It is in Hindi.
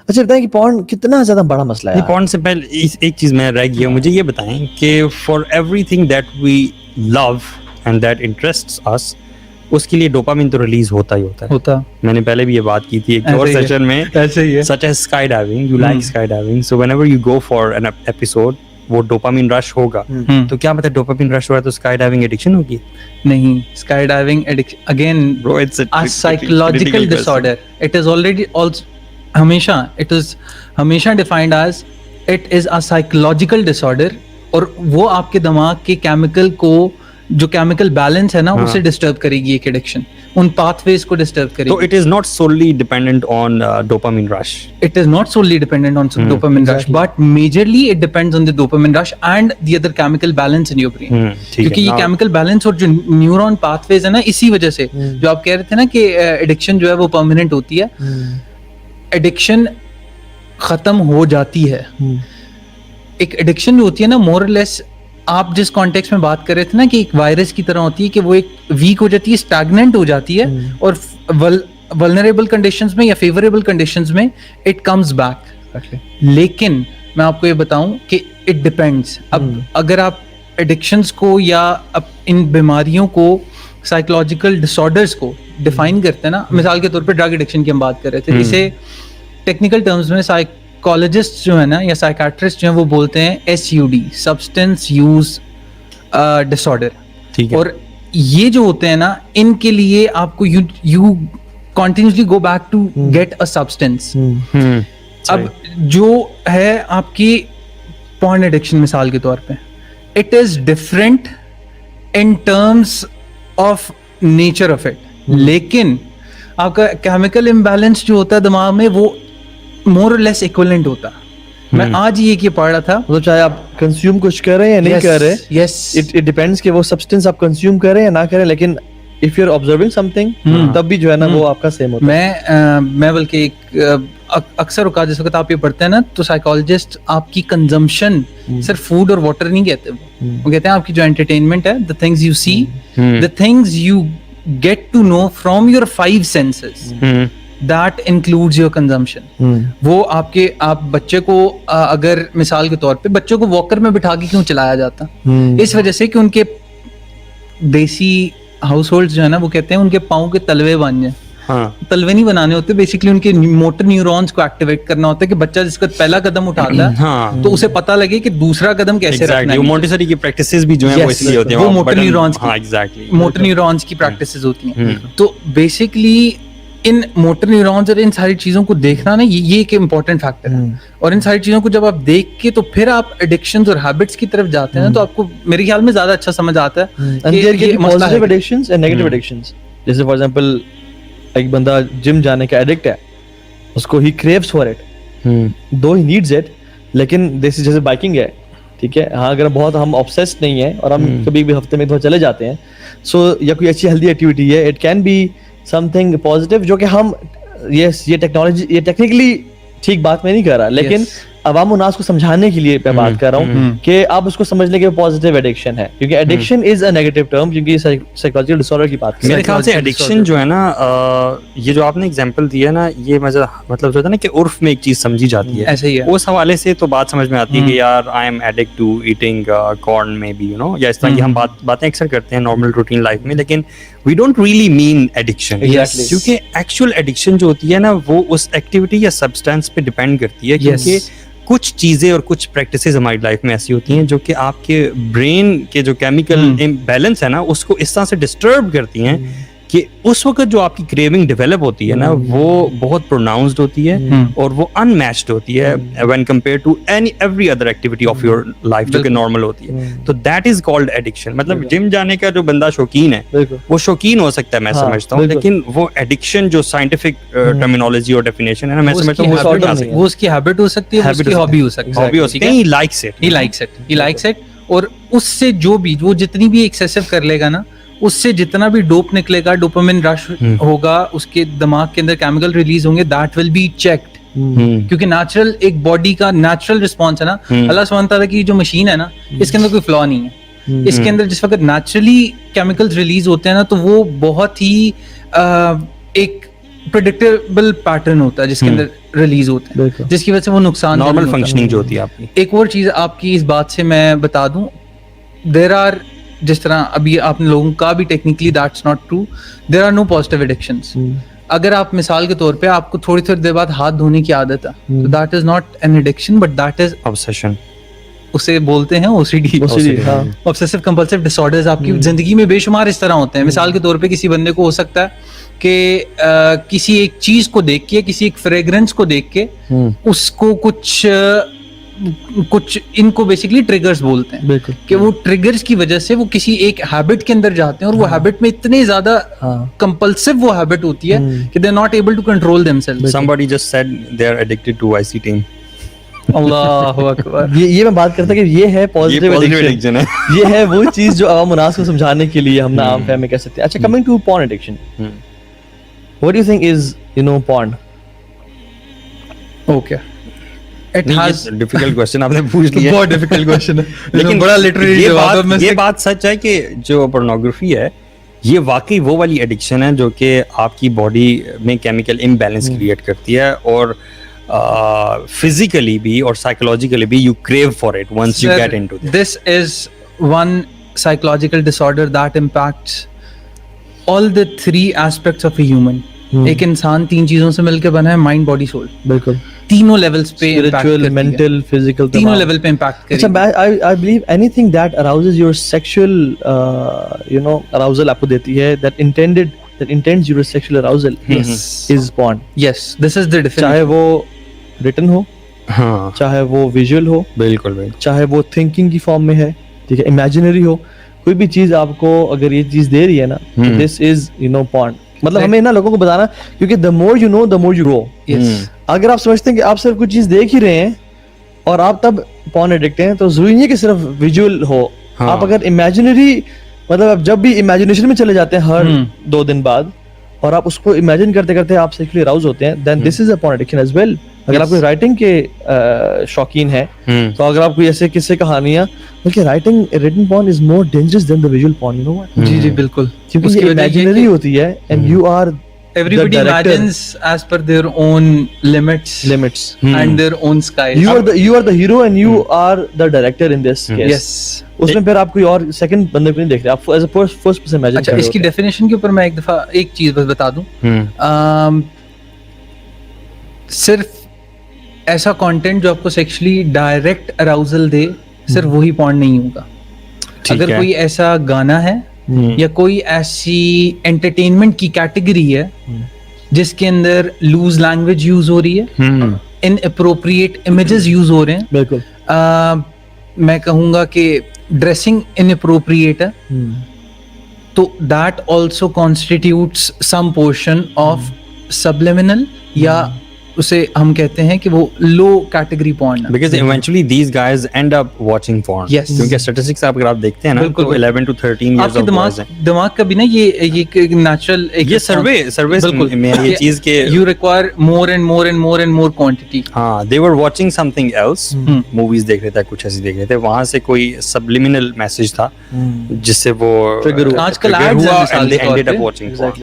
अच्छा बताएं कि पॉर्न कितना ज्यादा बड़ा मसला है? पॉर्न से पहले एक चीज मैं रह गया, मुझे ये बताएं कि for everything that we love and that interests us, उसके लिए डोपामिन तो रिलीज होता ही होता है। मैंने पहले भी ये बात की थी एक और सेशन में, ऐसे ही है। Such as skydiving, you like skydiving, so whenever you go for an episode वो डोपामिन रश होगा। तो क्या मतलब डोपामिन रश हुआ तो स्काई डाइविंग एडिक्शन होगी? नहीं, skydiving addiction again bro, it's a psychological disorder. It is already also हमेशा defined as it is a psychological disorder, और वो आपके दिमाग के केमिकल को, जो केमिकल बैलेंस है ना, उसे डिस्टर्ब करेगी एक एडिक्शन, उन पाथवेज को डिस्टर्ब करेगी। तो it is not solely dependent on dopamine rush. It is not solely dependent on dopamine rush, but majorly it depends on the dopamine rush and the other chemical balance in your brain. क्योंकि ये chemical balance और जो न्यूरॉन pathways है ना, इसी वजह से जो आप कह रहे थे ना कि एडिक्शन जो है वो परमानेंट होती है, एडिक्शन खत्म हो जाती है। एक एडिक्शन जो होती है ना, मोर और लेस आप जिस कॉन्टेक्स्ट में बात कर रहे थे ना कि एक वायरस की तरह होती है, कि वो एक वीक हो जाती है, स्टैग्नेंट हो जाती है, और वल्नरेबल कंडीशंस में या फेवरेबल कंडीशंस में इट कम्स बैक। लेकिन मैं आपको ये बताऊं कि इट डिपेंड्स। अब अगर आप एडिक्शंस को या इन बीमारियों को, साइकोलॉजिकल डिसऑर्डर्स को डिफाइन करते हैं ना, मिसाल के तौर पे ड्रग एडिक्शन की हम बात कर रहे थे, इसे टेक्निकल टर्म्स में साइकोलॉजिस्ट जो है ना या साइकाट्रिस्ट जो है वो बोलते हैं SUD, सब्सटेंस यूज डिसऑर्डर। ठीक है। और ये जो होते हैं ना, इनके लिए आपको you continuously go back to get a substance. अब जो है आपकी porn addiction मिसाल के तौर पे, it is different in terms of nature of it. लेकिन आपका chemical imbalance जो होता है दिमाग में, वो more or less equivalent होता है। मैं आज ये कि पढ़ रहा था, मतलब चाहे आप कंज्यूम कुछ कर रहे हैं या नहीं कर रहे, इट डिपेंड्स कि वो सब्सटेंस आप कंज्यूम कर रहे हैं या ना करें, लेकिन if you are observing something तब भी जो है ना वो आपका सेम होता है। मैं बल्कि एक अक्सर औकात जिस वक्त आप ये पढ़ते हैं ना, तो साइकोलॉजिस्ट आपकी कंजम्पशन सिर्फ फूड और वाटर नहीं कहते, वो कहते हैं आपकी जो एंटरटेनमेंट है, the things you see, the things you get to know from your 5 senses, that includes your consumption. वो आप बच्चे को अगर मिसाल के तौर पे बच्चों को वॉकर में बिठा के क्यों चलाया जाता, इस वजह से कि उनके देसी हाउस होल्ड जो है ना, वो कहते हैं उनके पाँव के तलवे बन जाए। तलवे नहीं बनाने होते, बेसिकली उनके मोटर न्यूरॉन्स को एक्टिवेट करना होता है कि बच्चा जिसका पहला कदम उठाता है तो उसे पता लगे कि दूसरा कदम कैसे रखना है। मोंटेसरी की प्रैक्टिसेस भी जो है वो इसलिए होती हैं, वो मोटर न्यूरॉन्स की प्रैक्टिसेस होती हैं। तो बेसिकली इन मोटर न्यूरॉन्स और इन सारी चीजों को देखना ना, ये एक इम्पोर्टेंट फैक्टर है। और इन सारी चीजों को जब आप देख के तो फिर आप एडिक्शंस और हैबिट्स की तरफ जाते हैं ना, तो आपको मेरे ख्याल में ज्यादा अच्छा समझ आता है कि ये positive addictions and negative addictions. जैसे फॉर एग्जांपल एक बंदा जिम जाने का एडिक्ट है, उसको ही क्रेव्स फॉर इट, दो ही नीड्स इट, लेकिन जैसे बाइकिंग है, ठीक है, हाँ अगर बहुत हम ऑब्सेस्ड नहीं है और हम कभी भी हफ्ते में चले जाते हैं, सो या कोई अच्छी हेल्दी एक्टिविटी है, it can be something positive, जो कि हम ये टेक्नोलॉजी, ये टेक्निकली ठीक बात मैं नहीं कर रहा, लेकिन अवाम उन्नास को समझाने के लिए मैं बात कर रहा हूँ कि आप उसको समझ लें कि पॉजिटिव एडिक्शन है, क्योंकि addiction is a negative term, क्योंकि साइकोलॉजिकल डिसऑर्डर की बात मेरे ख्याल से एडिक्शन जो है ना, ये जो आपने एग्जांपल दिया ना, ये मतलब जो है ना कि उर्फ में एक चीज समझी जाती है, ऐसे ही है। उस हवाले से तो बात समझ में आती है कि यार I am addict to eating corn में बी, यू नो, या इस तरह की हम बातें अक्सर करते हैं नॉर्मल रूटीन लाइफ में, लेकिन we don't really mean addiction. क्योंकि एक्चुअल एडिक्शन जो होती है ना, वो उस एक्टिविटी या सब्सटेंस पे डिपेंड करती है, क्योंकि कुछ चीजें और कुछ प्रैक्टिसेस हमारी लाइफ में ऐसी होती हैं जो कि आपके ब्रेन के जो केमिकल बैलेंस है ना, उसको इस तरह से डिस्टर्ब करती हैं कि उस वक्त जो आपकी क्रेविंग डेवलप होती है ना, वो बहुत प्रोनाउंस्ड होती है और वो अनमैच्ड होती है when compare to every other activity of your life जो कि नॉर्मल होती है। तो दैट इज कॉल्ड एडिक्शन। मतलब जिम जाने का जो बंदा शौकीन है, वो शौकीन हो सकता है, मैं समझता हूँ, लेकिन वो एडिक्शन जो साइंटिफिक टर्मिनोलॉजी और डेफिनेशन है ना, मैं समझता हूँ वो उसकी हैबिट हो सकती है, उसकी हॉबी हो सकती है, ही लाइक्स इट। और उससे वो जितनी भी एक्सेसिव कर लेगा ना, उससे जितना भी डोप निकलेगा, डोपामिन रश होगा, उसके दिमाग के अंदर केमिकल रिलीज होंगे, दैट विल बी चेक्ड। क्योंकि नेचुरल एक बॉडी का नेचुरल रिस्पॉन्स है ना, अल्लाह सुब्हान तआला की जो मशीन है ना, इसके अंदर कोई फ्लॉ नहीं है। इसके अंदर जिस वक्त नेचुरली केमिकल्स रिलीज होते हैं ना, तो वो बहुत ही एक प्रेडिक्टेबल पैटर्न होता है जिसके अंदर रिलीज होते हैं, बिल्कुल। जिसकी वजह से वो नुकसान नॉर्मल फंक्शनिंग जो होती है आपकी। एक और चीज आपकी इस बात से मैं बता दूं, देर आर, जिस तरह अभी आपने लोगों का भी technically that's not true, there are no positive addictions. अगर आप मिसाल के तौर पे आपको थोड़ी थोड़ी देर बाद हाथ धोने की आदत है, तो that is not an addiction but that is obsession, उसे बोलते हैं ओसीडी, ऑब्सेसिव कंपल्सिव डिसऑर्डर्स। आपकी जिंदगी में बेशुमार इस तरह होते हैं। मिसाल के तौर पे किसी बंदे को हो सकता है कि किसी एक चीज को देख के, किसी एक फ्रेग्रेंस को देख के उसको कुछ इनको बेसिकली ट्रिगर्स बोलते हैं, कि वो ट्रिगर्स की वजह से वो किसी एक हैबिट के अंदर जाते हैं और वो हैबिट में इतने ज्यादा कंपल्सिव वो हैबिट होती है कि they are not able to control themselves. somebody just said they are addicted to IC team। अल्लाहु अकबर। ये मैं बात करता कि ये है पॉजिटिव positive एडिक्शन है। ये है वो चीज जो आवाम उन्नास को समझाने के लिए हम ना आम फहमी कह सकते हैं। अच्छा, coming to porn addiction, what do you think is porn? Okay, it has difficult question आपने पूछ लिया, बहुत डिफिकल्ट क्वेश्चन है लेकिन बड़ा लिटरेरी जवाब है। ये बात सच है कि जो पोर्नोग्राफी है ये वाकई वो वाली एडिक्शन है जो कि आपकी बॉडी में केमिकल इम्बैलेंस क्रिएट करती है, और फिजिकली भी और साइकोलॉजिकली भी you crave for it once you get into this is one psychological disorder that impacts all the three aspects of a human. एक इंसान तीन चीजों से मिलकर बना है, माइंड बॉडी सोल, बिल्कुल तीनों लेवल्स पे स्पिरिचुअल, मेंटल, फिजिकल, तीनों लेवल पे इम्पैक्ट करेगी। अच्छा, I believe anything that arouses your sexual arousal आपको देती है, that intends your sexual arousal is porn। Yes, this is the definition। चाहे वो written हो, हाँ चाहे वो visual हो, बिल्कुल, चाहे वो thinking की फॉर्म में है, ठीक है, imaginary हो, कोई भी चीज आपको अगर ये चीज दे रही है ना, this is porn। मतलब हमें ना लोगों को बताना, क्योंकि the more you know the more you grow। अगर आप समझते हैं कि आप सिर्फ कुछ चीज देख ही रहे हैं और आप तब पॉर्न एडिक्ट हैं, तो जरूरी नहीं है कि सिर्फ विजुअल हो। आप अगर इमेजिनरी, मतलब आप जब भी इमेजिनेशन में चले जाते हैं हर 2 दिन बाद, और आप उसको इमेजिन करते करते आप सेक्सुअली अराउज होते हैं, then this is a porn addiction as well. अगर आप कोई राइटिंग के शौकीन है, तो अगर आप कोई ऐसे किस्से कहानियां, बल्कि writing written porn is more dangerous than the visual porn, you know what? जी बिल्कुल, क्योंकि ये इमेजिनरी होती है and you are everybody imagines as per their own limits and their own style। you are the hero and you are the director in this case। yes, उसमें फिर आप कोई और सेकंड बंदे को नहीं देख रहे, आप as a first person imagine कर रहे हो। इसकी डेफिनेशन के ऊपर मैं एक दफा एक चीज बस बता दूं, सिर्फ ऐसा कंटेंट जो आपको सेक्सुअली डायरेक्ट अराउजल दे, सिर्फ वही पॉर्न नहीं होगा। अगर कोई ऐसा गाना है या कोई ऐसी एंटरटेनमेंट की कैटेगरी है जिसके अंदर लूज लैंग्वेज यूज हो रही है, इनअप्रोप्रिएट इमेजेस यूज हो रहे हैं, बिल्कुल, मैं कहूंगा कि ड्रेसिंग इनअप्रोप्रिएट है, तो that also constitutes some portion of subliminal, या उसे हम कहते हैं कि वो लो कैटेगरी पॉर्न है। Because eventually these guys end up watching porn। Yes। क्योंकि statistics अगर आप देखते हैं ना, तो 11 to 13 years of boys हैं। दिमाग का भी ना ये नेचुरल ये सर्वे में ये चीज के you require more and more and more and more quantity। हाँ, they were watching something else, movies देख रहे थे, कुछ ऐसी देख रहे थे, वहां से कोई subliminal मैसेज था जिससे वो आजकल trigger ads हुआ हैं मिसाल and they के तौर ended up पे। watching porn।